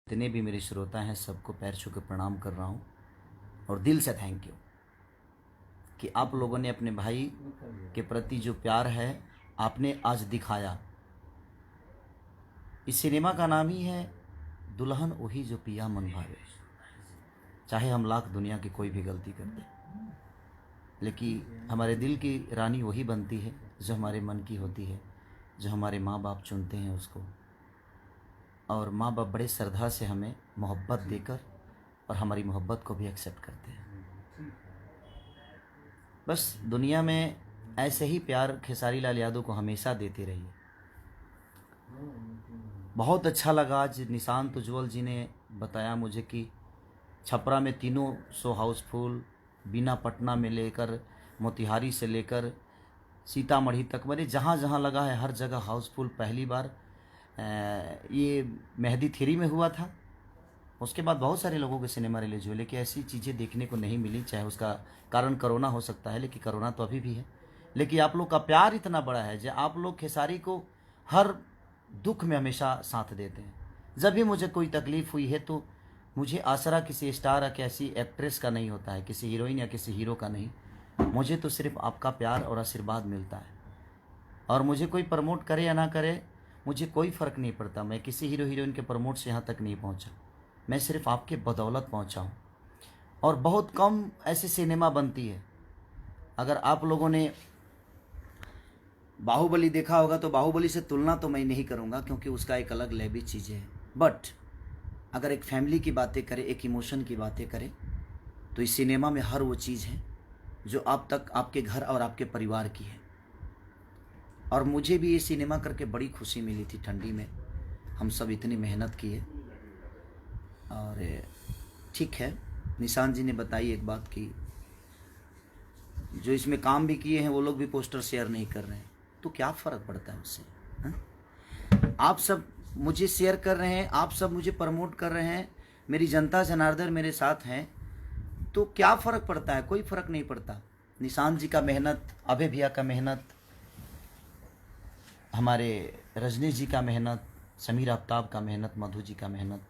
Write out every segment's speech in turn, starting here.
जितने भी मेरे श्रोता हैं सबको पैर छू के प्रणाम कर रहा हूँ और दिल से थैंक यू कि आप लोगों ने अपने भाई के प्रति जो प्यार है आपने आज दिखाया। इस सिनेमा का नाम ही है दुल्हन वही जो पिया मन भावे। चाहे हम लाख दुनिया की कोई भी गलती कर दें, लेकिन हमारे दिल की रानी वही बनती है जो हमारे मन की होती है, जो हमारे माँ बाप चुनते हैं उसको। और माँ बाप बड़े श्रद्धा से हमें मोहब्बत देकर और हमारी मोहब्बत को भी एक्सेप्ट करते हैं। बस दुनिया में ऐसे ही प्यार खेसारी लाल यादव को हमेशा देते रहिए। बहुत अच्छा लगा आज निशांत उज्ज्वल जी ने बताया मुझे कि छपरा में तीनों शो हाउसफुल, बीना पटना में लेकर मोतिहारी से लेकर सीतामढ़ी तक, मैंने जहाँ जहाँ लगा है हर जगह हाउसफुल। पहली बार ये मेहंदी थ्री में हुआ था, उसके बाद बहुत सारे लोगों के सिनेमा रिलीज हुए, लेकिन ऐसी चीज़ें देखने को नहीं मिली। चाहे उसका कारण कोरोना हो सकता है, लेकिन कोरोना तो अभी भी है। लेकिन आप लोग का प्यार इतना बड़ा है जो आप लोग खेसारी को हर दुख में हमेशा साथ देते हैं। जब भी मुझे कोई तकलीफ़ हुई है तो मुझे आसरा किसी स्टार या किसी एक्ट्रेस का नहीं होता है, किसी हीरोइन या किसी हीरो का नहीं। मुझे तो सिर्फ आपका प्यार और आशीर्वाद मिलता है। और मुझे कोई प्रमोट करे या ना करे, मुझे कोई फ़र्क नहीं पड़ता। मैं किसी हीरो हीरोइन के प्रमोट से यहाँ तक नहीं पहुँचा, मैं सिर्फ आपके बदौलत पहुँचा हूँ। और बहुत कम ऐसी सिनेमा बनती है। अगर आप लोगों ने बाहुबली देखा होगा तो बाहुबली से तुलना तो मैं नहीं करूँगा, क्योंकि उसका एक अलग लेवल चीज़ है। बट अगर एक फैमिली की बातें करें, एक इमोशन की बातें करें, तो इस सिनेमा में हर वो चीज़ है जो आप तक आपके घर और आपके परिवार की है। और मुझे भी ये सिनेमा करके बड़ी खुशी मिली थी। ठंडी में हम सब इतनी मेहनत किए। और ठीक है, निशांत जी ने बताई एक बात कि जो इसमें काम भी किए हैं वो लोग भी पोस्टर शेयर नहीं कर रहे हैं, तो क्या फ़र्क पड़ता है उससे? आप सब मुझे शेयर कर रहे हैं, आप सब मुझे प्रमोट कर रहे हैं, मेरी जनता जनार्दन मेरे साथ हैं, तो क्या फ़र्क पड़ता है? कोई फ़र्क नहीं पड़ता। निशांत जी का मेहनत, अभय भैया का मेहनत, हमारे रजनी जी का मेहनत, समीर आफ्ताब का मेहनत, मधु जी का मेहनत,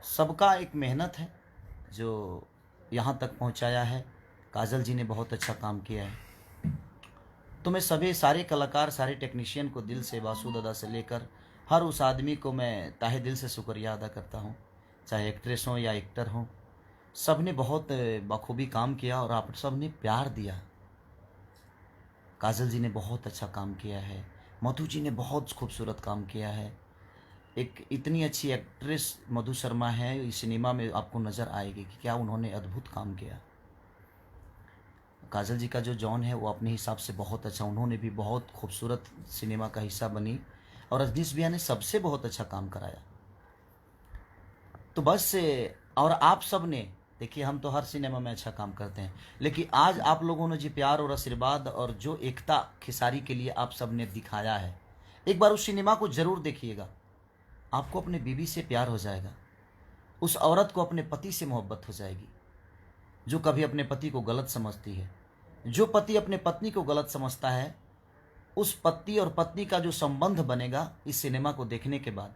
सबका एक मेहनत है जो यहाँ तक पहुँचाया है। काजल जी ने बहुत अच्छा काम किया है। तो मैं सभी सारे कलाकार, सारे टेक्नीशियन को दिल से, वासु दादा से लेकर हर उस आदमी को मैं ताहे दिल से शुक्रिया अदा करता हूँ। चाहे एक्ट्रेस हों या एक्टर हों, सब ने बहुत बखूबी काम किया और आप सब ने प्यार दिया। काजल जी ने बहुत अच्छा काम किया है, मधु जी ने बहुत खूबसूरत काम किया है। एक इतनी अच्छी एक्ट्रेस मधु शर्मा है, इस सिनेमा में आपको नज़र आएगी कि क्या उन्होंने अद्भुत काम किया। काजल जी का जो जॉन है वो अपने हिसाब से बहुत अच्छा, उन्होंने भी बहुत खूबसूरत सिनेमा का हिस्सा बनी। और रजनीश भैया ने सबसे बहुत अच्छा काम कराया। तो बस, और आप सब ने देखिए, हम तो हर सिनेमा में अच्छा काम करते हैं, लेकिन आज आप लोगों ने जो प्यार और आशीर्वाद और जो एकता खेसारी के लिए आप सब ने दिखाया है, एक बार उस सिनेमा को ज़रूर देखिएगा। आपको अपने बीवी से प्यार हो जाएगा, उस औरत को अपने पति से मोहब्बत हो जाएगी जो कभी अपने पति को गलत समझती है। जो पति अपने पत्नी को गलत समझता है, उस पति और पत्नी का जो संबंध बनेगा, इस सिनेमा को देखने के बाद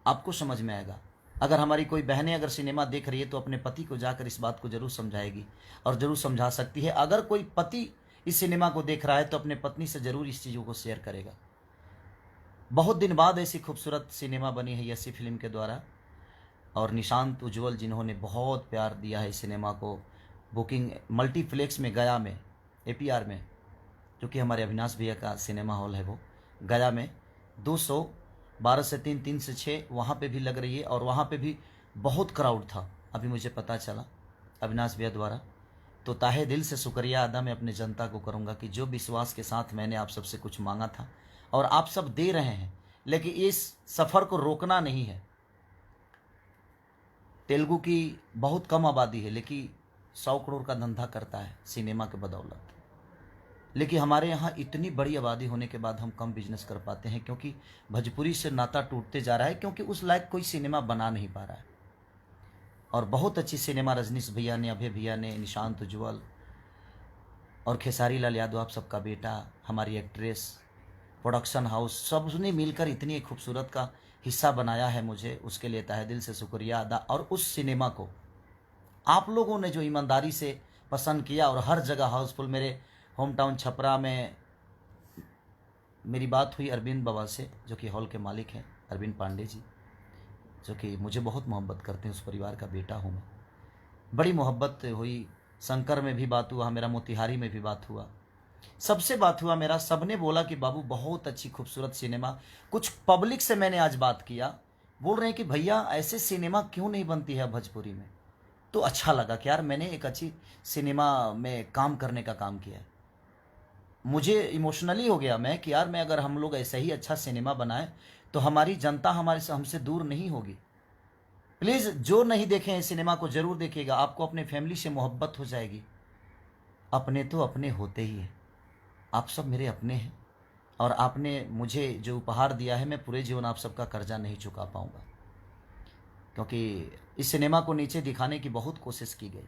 आपको समझ में आएगा। अगर हमारी कोई बहनें अगर सिनेमा देख रही है तो अपने पति को जाकर इस बात को ज़रूर समझाएगी और ज़रूर समझा सकती है। अगर कोई पति इस सिनेमा को देख रहा है तो अपने पत्नी से ज़रूर इस चीज़ों को शेयर करेगा। बहुत दिन बाद ऐसी खूबसूरत सिनेमा बनी है ऐसी फिल्म के द्वारा। और निशांत उज्ज्वल जिन्होंने बहुत प्यार दिया है इस सिनेमा को। बुकिंग मल्टीप्लेक्स में गया में, एपीआर में, जो कि हमारे अविनाश भैया का सिनेमा हॉल है, वो गया में 200 12 से 3, 3 से 6 वहाँ पे भी लग रही है। और वहाँ पे भी बहुत क्राउड था, अभी मुझे पता चला अविनाश भैया द्वारा। तो ताहे दिल से शुक्रिया अदा मैं अपने जनता को करूँगा कि जो विश्वास के साथ मैंने आप सबसे कुछ मांगा था और आप सब दे रहे हैं, लेकिन इस सफ़र को रोकना नहीं है। तेलुगु की बहुत कम आबादी है, लेकिन 100 करोड़ का धंधा करता है सिनेमा के बदौलत। लेकिन हमारे यहाँ इतनी बड़ी आबादी होने के बाद हम कम बिजनेस कर पाते हैं, क्योंकि भोजपुरी से नाता टूटते जा रहा है, क्योंकि उस लायक कोई सिनेमा बना नहीं पा रहा है। और बहुत अच्छी सिनेमा रजनीश भैया ने, अभय भैया ने, निशांत उज्ज्वल और खेसारी लाल यादव, आप सबका बेटा, हमारी एक्ट्रेस, प्रोडक्शन हाउस, सब ने मिलकर इतनी खूबसूरत का हिस्सा बनाया है मुझे, उसके लिए तहे दिल से शुक्रिया अदा। और उस सिनेमा को आप लोगों ने जो ईमानदारी से पसंद किया और हर जगह हाउसफुल, मेरे होम टाउन छपरा में मेरी बात हुई अरविंद बाबा से, जो कि हॉल के मालिक हैं, अरविंद पांडे जी, जो कि मुझे बहुत मोहब्बत करते हैं, उस परिवार का बेटा हूँ मैं। बड़ी मोहब्बत हुई। शंकर में भी बात हुआ मेरा, मोतिहारी में भी बात हुआ, सबसे बात हुआ मेरा। सबने बोला कि बाबू बहुत अच्छी खूबसूरत सिनेमा। कुछ पब्लिक से मैंने आज बात किया, बोल रहे हैं कि भैया ऐसे सिनेमा क्यों नहीं बनती है भोजपुरी में। तो अच्छा लगा कि यार मैंने एक अच्छी सिनेमा में काम करने का काम किया है। मुझे इमोशनली हो गया मैं कि यार मैं अगर हम लोग ऐसा ही अच्छा सिनेमा बनाएं तो हमारी जनता हमारे से हमसे दूर नहीं होगी। प्लीज़ जो नहीं देखे हैं सिनेमा को ज़रूर देखिएगा, आपको अपने फैमिली से मोहब्बत हो जाएगी। अपने तो अपने होते ही हैं, आप सब मेरे अपने हैं, और आपने मुझे जो उपहार दिया है मैं पूरे जीवन आप सबका कर्जा नहीं चुका पाऊंगा, क्योंकि इस सिनेमा को नीचे दिखाने की बहुत कोशिश की गई,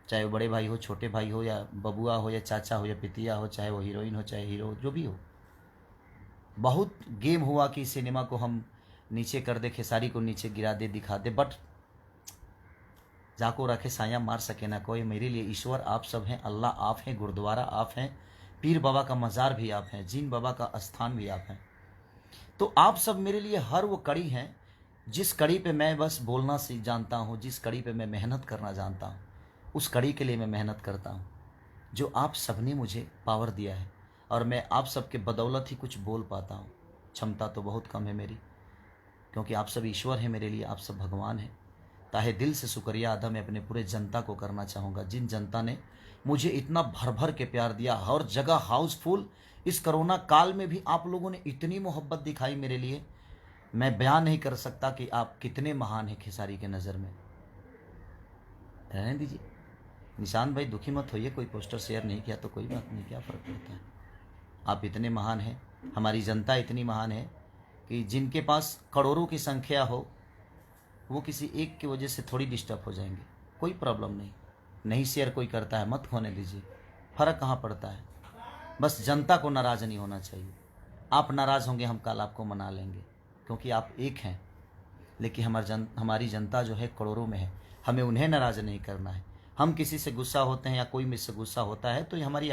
चाहे वो बड़े भाई हो, छोटे भाई हो, या बबुआ हो, या चाचा हो, या पितिया हो, चाहे वो हीरोइन हो, चाहे हीरो हो, जो भी हो। बहुत गेम हुआ कि इस सिनेमा को हम नीचे कर दे, खेसारी को नीचे गिरा दे, दिखा दे, बट जाको रखे साया मार सके ना कोई। मेरे लिए ईश्वर आप सब हैं, अल्लाह आप हैं, गुरुद्वारा आप हैं, पीर बाबा का मज़ार भी आप हैं, जीन बाबा का स्थान भी आप हैं। तो आप सब मेरे लिए हर वो कड़ी हैं जिस कड़ी पे मैं बस बोलना सीख जानता हूँ, जिस कड़ी पे मैं मेहनत करना जानता हूँ, उस कड़ी के लिए मैं मेहनत करता हूँ, जो आप सब ने मुझे पावर दिया है, और मैं आप सब के बदौलत ही कुछ बोल पाता हूँ। क्षमता तो बहुत कम है मेरी, क्योंकि आप सब ईश्वर हैं मेरे लिए, आप सब भगवान हैं। ताहे दिल से शुक्रिया अदा मैं अपने पूरे जनता को करना चाहूँगा, जिन जनता ने मुझे इतना भर भर के प्यार दिया, हर जगह हाउसफुल। इस कोरोना काल में भी आप लोगों ने इतनी मोहब्बत दिखाई मेरे लिए, मैं बयान नहीं कर सकता कि आप कितने महान हैं खेसारी के नज़र में। रहने दीजिए निशांत भाई, दुखी मत होइए, कोई पोस्टर शेयर नहीं किया तो कोई बात नहीं, क्या फ़र्क पड़ता है। आप इतने महान हैं, हमारी जनता इतनी महान है कि जिनके पास करोड़ों की संख्या हो, वो किसी एक की वजह से थोड़ी डिस्टर्ब हो जाएंगे, कोई प्रॉब्लम नहीं। नहीं शेयर कोई करता है, मत होने दीजिए, फ़र्क कहाँ पड़ता है। बस जनता को नाराज़ नहीं होना चाहिए। आप नाराज़ होंगे, हम कल आपको मना लेंगे, क्योंकि आप एक हैं। लेकिन हमारी जनता जो है करोड़ों में है, हमें उन्हें नाराज़ नहीं करना है। हम किसी से गुस्सा होते हैं या कोई मुझसे गुस्सा होता है तो ये हमारी